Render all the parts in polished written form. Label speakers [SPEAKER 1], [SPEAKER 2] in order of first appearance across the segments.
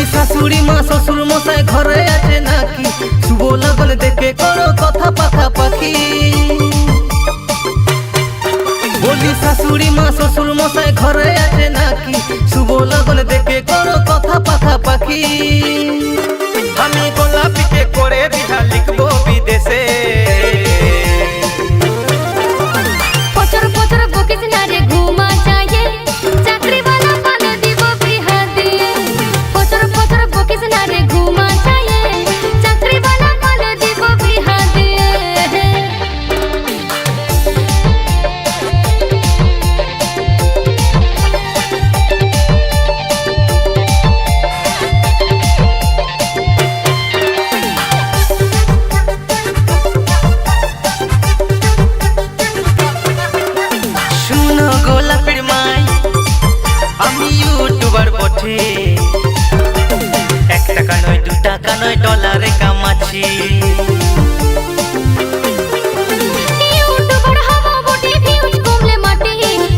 [SPEAKER 1] বলি শাশুড়ি মা শ্বশুর মশাই ঘরে আছে নাকি, শুভ লগন দেখে করো কথা পাখাপাখি। বলি শাশুড়ি মা শ্বশুর মশাই ঘরে আছে নাকি, শুভ লগন দেখে করো কথা পাখাপাখি। আমি গোলাপিকে করে বিহা লিখবো বিদেশে।
[SPEAKER 2] পচর পচর বকিস না রে ঘুমা চাইয়ে, চাকরি वाला পালে দিব বিহা দিয়ে। পচর পচর বকিস না রে ঘুমা চাইয়ে, চাকরি वाला পালে দিব বিহা দিয়ে।
[SPEAKER 1] শুনো গোলাপের মাই, আমি ইউটিউবার বটে। 1 টাকা নয় 2 টাকা নয় ডলারে কামাচ্ছি।
[SPEAKER 2] ইউটিউবার হবো বটে, ভিউজ কমলে মাটি,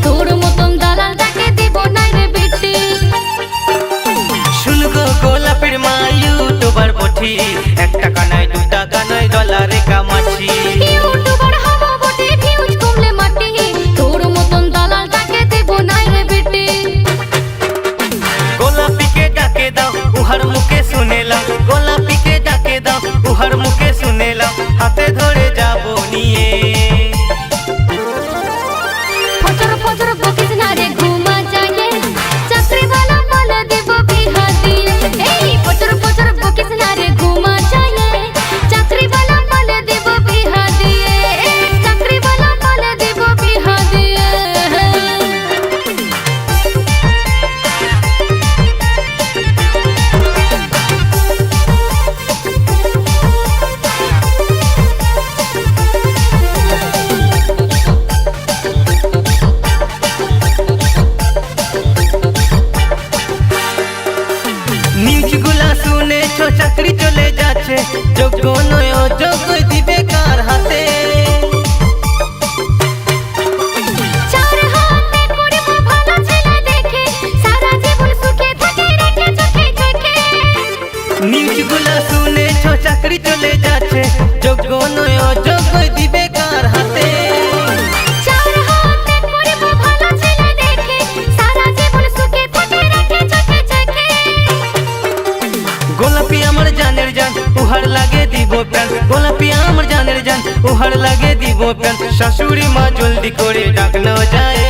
[SPEAKER 2] তোর মতন দালাল তাকে দিব নাই রে বেটি।
[SPEAKER 1] শুনো গো গোলাপের মাই, ইউটিউবার বটে। 1 টাকা নয় 2 টাকা নয় ডলারে কামাচ্ছি।
[SPEAKER 2] ইউটিউবার হবো বটে, ভিউজ কমলে মাটি, তোর মতন দালাল তাকে দিব নাই রে বেটি।
[SPEAKER 1] গোলাপিকে ডাকে দাও উহার মুখে শুনেলাম, গোলাপিকে ডাকে দাও উহার মুখে শুনেলাম, হাতে ধরে যাবো নিয়ে।
[SPEAKER 2] ফজর ফজর বকিস না রে ঘুমা চাইয়ে, চাকরি वाला পালে দিব বিহা দিয়ে। এই ফজর ফজর বকিস না রে ঘুমা চাইয়ে, চাকরি वाला পালে দিব বিহা দিয়ে। চাকরি वाला পালে দিব বিহা দিয়ে।
[SPEAKER 1] নিউজগুলা শুনেছো চাকরি চলে যাচ্ছে, যোগ্য নয় অযোগ্য দিবে কার হাতে।
[SPEAKER 2] চার হাতে পড়ব ভালো ছেলে দেখে, সারা জীবন সুখে থাকে রেখে চোখে চোখে।
[SPEAKER 1] নিউজগুলা শুনেছো চাকরি চলে যাচ্ছে, যোগ্য নয় অযোগ্য দিবে কার হাতে।
[SPEAKER 2] চার হাতে পড়ব ভালো ছেলে দেখে, সারা জীবন সুখে থাকে রেখে চোখে চোখে।
[SPEAKER 1] গোলাপি আমার জানের জান, উহার লাগে দিব প্যান। গোলাপি আমার জানের জান, উহার লাগে দিব প্যান। শাশুড়ি মা জলদি করে ডাকলো যায়।